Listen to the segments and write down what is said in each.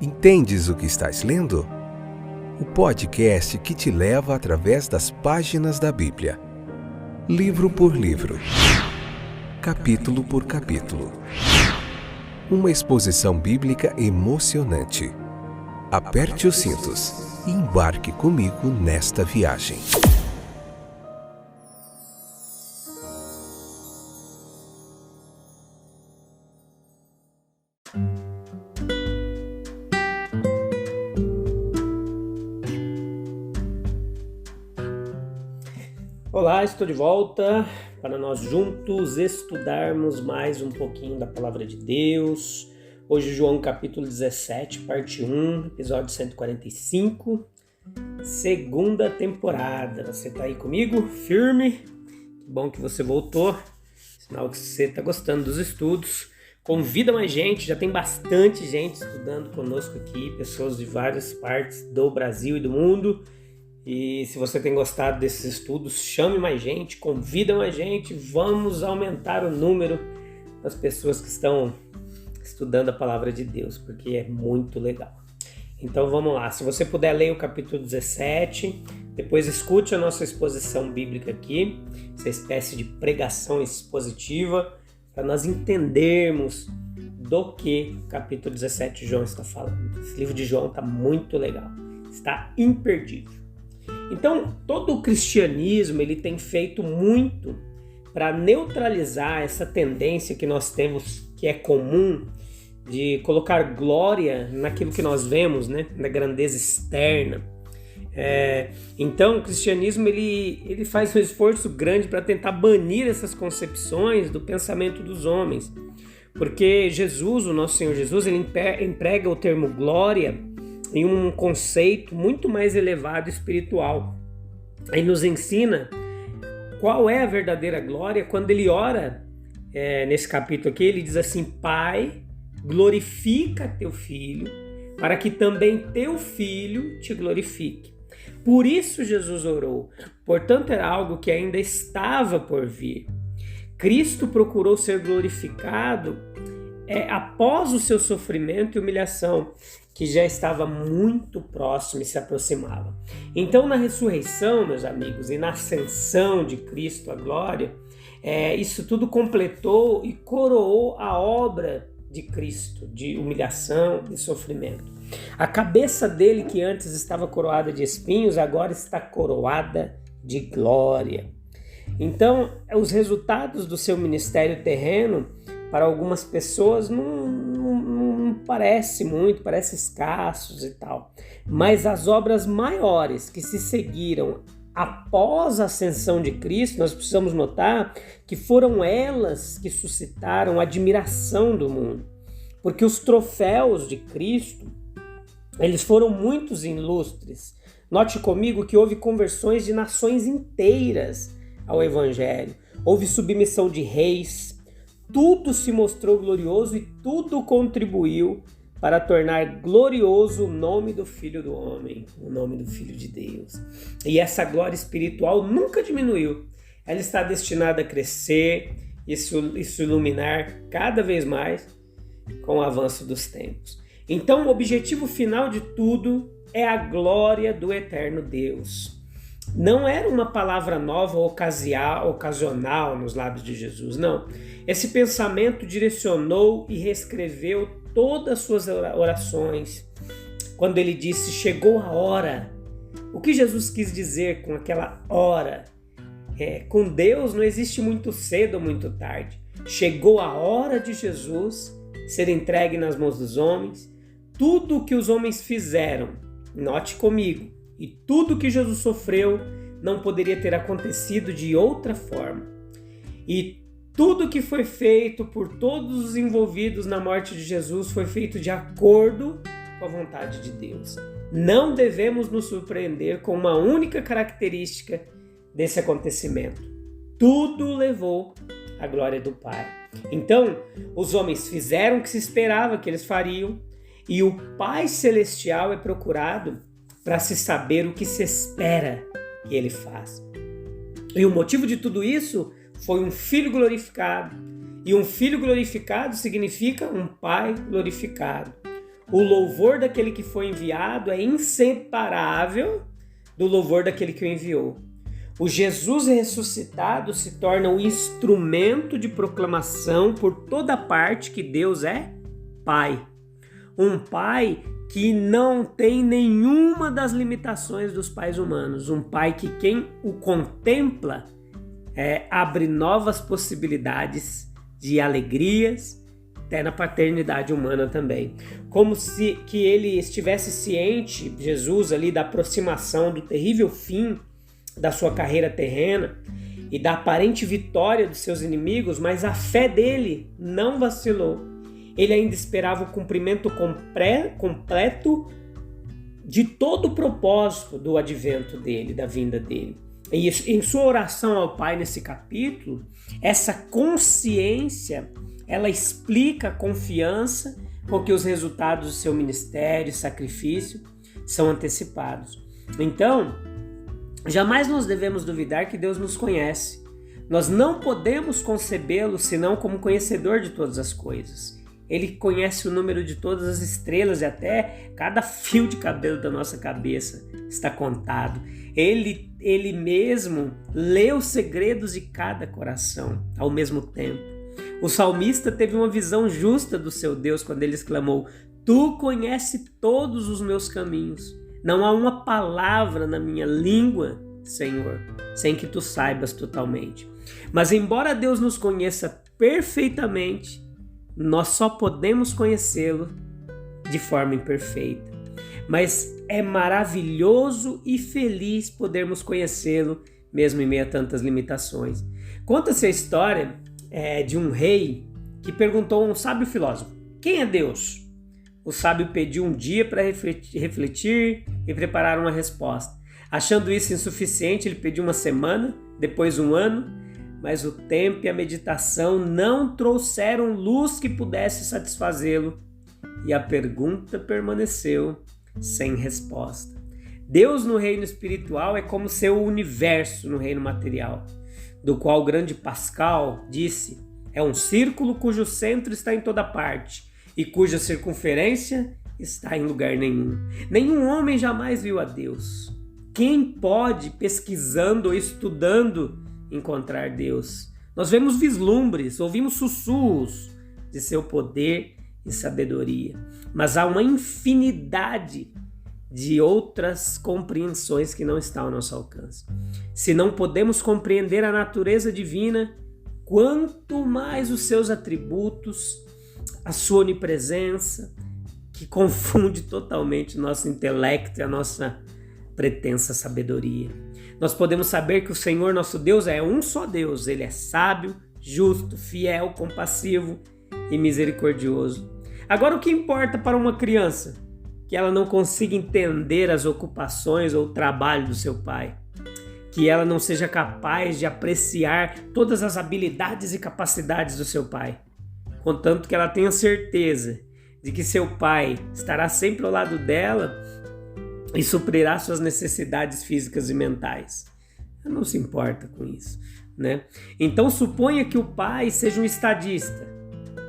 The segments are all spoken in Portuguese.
Entendes o que estás lendo? O podcast que te leva através das páginas da Bíblia. Livro por livro. Capítulo por capítulo. Uma exposição bíblica emocionante. Aperte os cintos e embarque comigo nesta viagem. Olá, estou de volta para nós juntos estudarmos mais um pouquinho da Palavra de Deus. Hoje, João capítulo 17, parte 1, episódio 145, segunda temporada. Você está aí comigo? Firme? Que bom que você voltou, sinal que você está gostando dos estudos. Convida mais gente, já tem bastante gente estudando conosco aqui, pessoas de várias partes do Brasil e do mundo. E se você tem gostado desses estudos, chame mais gente, convida mais gente, vamos aumentar o número das pessoas que estão estudando a Palavra de Deus, porque é muito legal. Então vamos lá, se você puder ler o capítulo 17, depois escute a nossa exposição bíblica aqui, essa espécie de pregação expositiva, para nós entendermos do que o capítulo 17 de João está falando. Esse livro de João está muito legal, está imperdível. Então, todo o cristianismo ele tem feito muito para neutralizar essa tendência que nós temos, que é comum, de colocar glória naquilo que nós vemos, né? Na grandeza externa. Então, o cristianismo ele faz um esforço grande para tentar banir essas concepções do pensamento dos homens. Porque Jesus, o nosso Senhor Jesus, ele emprega o termo glória em um conceito muito mais elevado espiritual. Ele nos ensina qual é a verdadeira glória quando ele ora, nesse capítulo aqui, ele diz assim: Pai, glorifica teu Filho, para que também teu Filho te glorifique. Por isso Jesus orou, portanto era algo que ainda estava por vir. Cristo procurou ser glorificado após o seu sofrimento e humilhação, que já estava muito próximo e se aproximava. Então, na ressurreição, meus amigos, e na ascensão de Cristo à glória, isso tudo completou e coroou a obra de Cristo, de humilhação e sofrimento. A cabeça dele, que antes estava coroada de espinhos, agora está coroada de glória. Então, os resultados do seu ministério terreno, para algumas pessoas, não parece muito, parece escassos e tal. Mas as obras maiores que se seguiram após a ascensão de Cristo, nós precisamos notar que foram elas que suscitaram a admiração do mundo. Porque os troféus de Cristo, eles foram muitos e ilustres. Note comigo que houve conversões de nações inteiras ao Evangelho. Houve submissão de reis. Tudo se mostrou glorioso e tudo contribuiu para tornar glorioso o nome do Filho do Homem, o nome do Filho de Deus. E essa glória espiritual nunca diminuiu. Ela está destinada a crescer e se iluminar cada vez mais com o avanço dos tempos. Então, o objetivo final de tudo é a glória do eterno Deus. Não era uma palavra nova ou ocasional nos lábios de Jesus, não. Esse pensamento direcionou e reescreveu todas as suas orações. Quando ele disse, chegou a hora. O que Jesus quis dizer com aquela hora? Com Deus não existe muito cedo ou muito tarde. Chegou a hora de Jesus ser entregue nas mãos dos homens. Tudo o que os homens fizeram, note comigo, e tudo que Jesus sofreu não poderia ter acontecido de outra forma. E tudo que foi feito por todos os envolvidos na morte de Jesus foi feito de acordo com a vontade de Deus. Não devemos nos surpreender com uma única característica desse acontecimento. Tudo levou à glória do Pai. Então, os homens fizeram o que se esperava que eles fariam, e o Pai Celestial é procurado para se saber o que se espera que ele faz. E o motivo de tudo isso foi um filho glorificado. E um filho glorificado significa um pai glorificado. O louvor daquele que foi enviado é inseparável do louvor daquele que o enviou. O Jesus ressuscitado se torna um instrumento de proclamação por toda parte que Deus é Pai. Um Pai que não tem nenhuma das limitações dos pais humanos. Um Pai que quem o contempla abre novas possibilidades de alegrias, até na paternidade humana também. Como se que ele estivesse ciente, Jesus, ali da aproximação do terrível fim da sua carreira terrena e da aparente vitória dos seus inimigos, mas a fé dele não vacilou. Ele ainda esperava o cumprimento completo de todo o propósito do advento dele, da vinda dele. E em sua oração ao Pai nesse capítulo, essa consciência, ela explica a confiança com que os resultados do seu ministério e sacrifício são antecipados. Então, jamais nós devemos duvidar que Deus nos conhece. Nós não podemos concebê-lo senão como conhecedor de todas as coisas. Ele conhece o número de todas as estrelas e até cada fio de cabelo da nossa cabeça está contado. Ele mesmo lê os segredos de cada coração ao mesmo tempo. O salmista teve uma visão justa do seu Deus quando ele exclamou: Tu conheces todos os meus caminhos. Não há uma palavra na minha língua, Senhor, sem que tu saibas totalmente. Mas embora Deus nos conheça perfeitamente, nós só podemos conhecê-lo de forma imperfeita. Mas é maravilhoso e feliz podermos conhecê-lo, mesmo em meio a tantas limitações. Conta-se a história de um rei que perguntou a um sábio filósofo: quem é Deus? O sábio pediu um dia para refletir e preparar uma resposta. Achando isso insuficiente, ele pediu uma semana, depois um ano, mas o tempo e a meditação não trouxeram luz que pudesse satisfazê-lo e a pergunta permaneceu sem resposta. Deus no reino espiritual é como seu universo no reino material, do qual o grande Pascal disse: é um círculo cujo centro está em toda parte e cuja circunferência está em lugar nenhum. Nenhum homem jamais viu a Deus. Quem pode, pesquisando ou estudando, encontrar Deus? Nós vemos vislumbres, ouvimos sussurros de seu poder e sabedoria, mas há uma infinidade de outras compreensões que não estão ao nosso alcance. Se não podemos compreender a natureza divina, quanto mais os seus atributos, a sua onipresença, que confunde totalmente o nosso intelecto e a nossa pretensa sabedoria. Nós podemos saber que o Senhor nosso Deus é um só Deus. Ele é sábio, justo, fiel, compassivo e misericordioso. Agora, o que importa para uma criança? Que ela não consiga entender as ocupações ou o trabalho do seu pai. Que ela não seja capaz de apreciar todas as habilidades e capacidades do seu pai. Contanto que ela tenha certeza de que seu pai estará sempre ao lado dela e suprirá suas necessidades físicas e mentais. Ela não se importa com isso, né? Então suponha que o pai seja um estadista.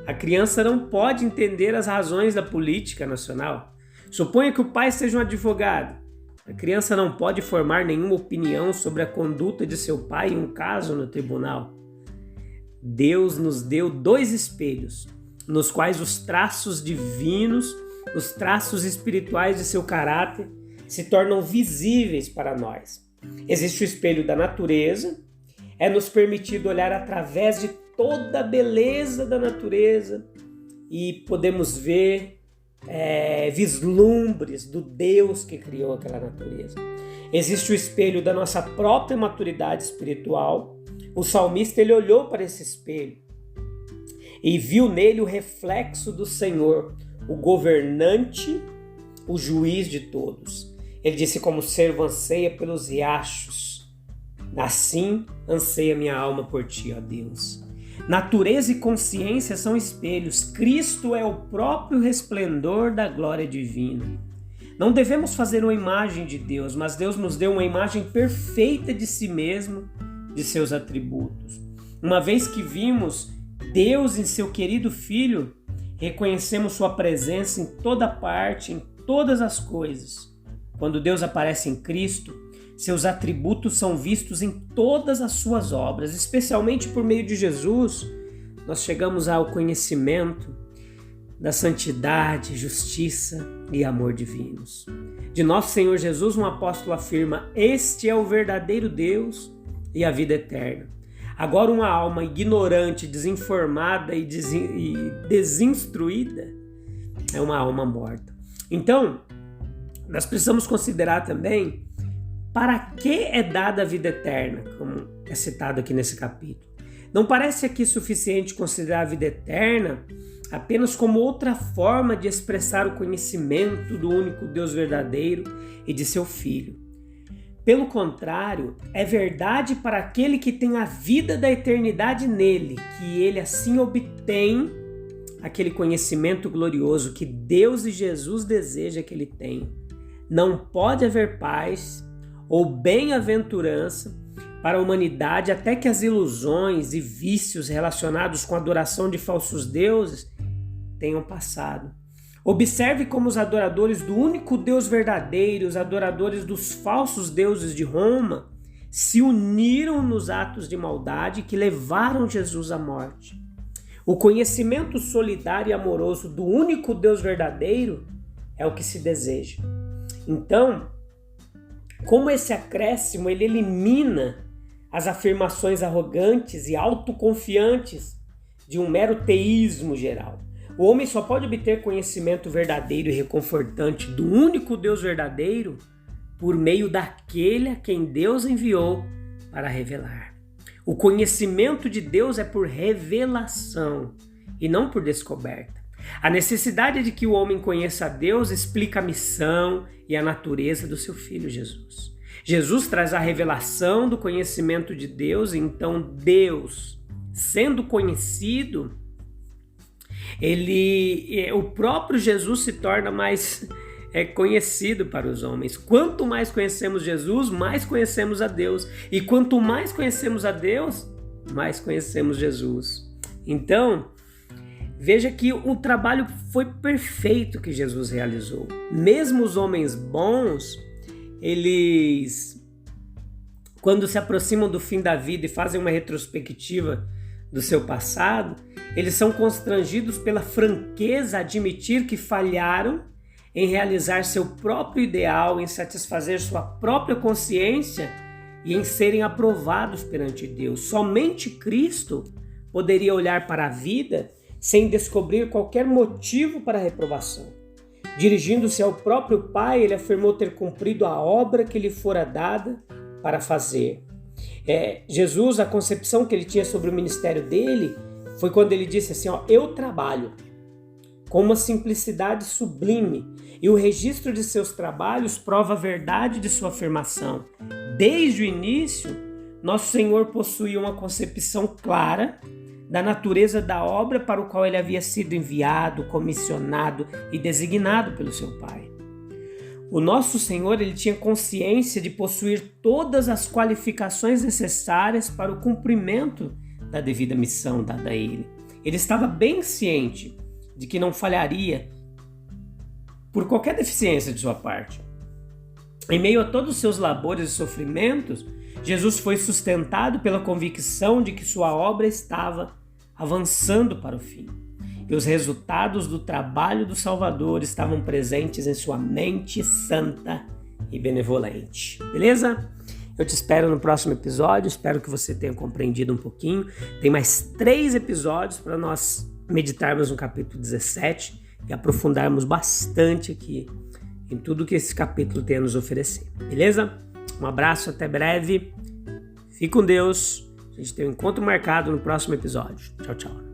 A criança não pode entender as razões da política nacional. Suponha que o pai seja um advogado. A criança não pode formar nenhuma opinião sobre a conduta de seu pai em um caso no tribunal. Deus nos deu 2 espelhos, nos quais os traços divinos, os traços espirituais de seu caráter se tornam visíveis para nós. Existe o espelho da natureza, é nos permitido olhar através de toda a beleza da natureza e podemos ver vislumbres do Deus que criou aquela natureza. Existe o espelho da nossa própria maturidade espiritual. O salmista ele olhou para esse espelho e viu nele o reflexo do Senhor, o governante, o juiz de todos. Ele disse: como servo anseia pelos riachos, assim anseia minha alma por ti, ó Deus. Natureza e consciência são espelhos. Cristo é o próprio resplendor da glória divina. Não devemos fazer uma imagem de Deus, mas Deus nos deu uma imagem perfeita de si mesmo, de seus atributos. Uma vez que vimos Deus em seu querido Filho, reconhecemos sua presença em toda parte, em todas as coisas. Quando Deus aparece em Cristo, seus atributos são vistos em todas as suas obras, especialmente por meio de Jesus. Nós chegamos ao conhecimento da santidade, justiça e amor divinos. De nosso Senhor Jesus, um apóstolo afirma: este é o verdadeiro Deus e a vida eterna. Agora, uma alma ignorante, desinformada e desinstruída é uma alma morta. Então, nós precisamos considerar também para que é dada a vida eterna, como é citado aqui nesse capítulo. Não parece aqui suficiente considerar a vida eterna apenas como outra forma de expressar o conhecimento do único Deus verdadeiro e de seu Filho. Pelo contrário, é verdade para aquele que tem a vida da eternidade nele, que ele assim obtém aquele conhecimento glorioso que Deus e Jesus deseja que ele tenha. Não pode haver paz ou bem-aventurança para a humanidade até que as ilusões e vícios relacionados com a adoração de falsos deuses tenham passado. Observe como os adoradores do único Deus verdadeiro, os adoradores dos falsos deuses de Roma, se uniram nos atos de maldade que levaram Jesus à morte. O conhecimento solidário e amoroso do único Deus verdadeiro é o que se deseja. Então, como esse acréscimo ele elimina as afirmações arrogantes e autoconfiantes de um mero teísmo geral. O homem só pode obter conhecimento verdadeiro e reconfortante do único Deus verdadeiro por meio daquele a quem Deus enviou para revelar. O conhecimento de Deus é por revelação e não por descoberta. A necessidade de que o homem conheça a Deus explica a missão e a natureza do seu Filho Jesus. Jesus traz a revelação do conhecimento de Deus, e então Deus, sendo conhecido, o próprio Jesus se torna mais conhecido para os homens. Quanto mais conhecemos Jesus, mais conhecemos a Deus. E quanto mais conhecemos a Deus, mais conhecemos Jesus. Então, veja que o trabalho foi perfeito que Jesus realizou. Mesmo os homens bons, eles, quando se aproximam do fim da vida e fazem uma retrospectiva do seu passado, eles são constrangidos pela franqueza a admitir que falharam em realizar seu próprio ideal, em satisfazer sua própria consciência e em serem aprovados perante Deus. Somente Cristo poderia olhar para a vida sem descobrir qualquer motivo para a reprovação. Dirigindo-se ao próprio Pai, ele afirmou ter cumprido a obra que lhe fora dada para fazer. Jesus, a concepção que ele tinha sobre o ministério dele foi quando ele disse assim: eu trabalho com uma simplicidade sublime, e o registro de seus trabalhos prova a verdade de sua afirmação. Desde o início, nosso Senhor possuía uma concepção clara da natureza da obra para o qual ele havia sido enviado, comissionado e designado pelo seu Pai. O nosso Senhor, ele tinha consciência de possuir todas as qualificações necessárias para o cumprimento da devida missão dada a ele. Ele estava bem ciente de que não falharia por qualquer deficiência de sua parte. Em meio a todos os seus labores e sofrimentos, Jesus foi sustentado pela convicção de que sua obra estava avançando para o fim. E os resultados do trabalho do Salvador estavam presentes em sua mente santa e benevolente. Beleza? Eu te espero no próximo episódio, espero que você tenha compreendido um pouquinho. Tem mais 3 episódios para nós meditarmos no capítulo 17 e aprofundarmos bastante aqui em tudo que esse capítulo tem a nos oferecer. Beleza? Um abraço, até breve. Fique com Deus. A gente tem um encontro marcado no próximo episódio. Tchau, tchau.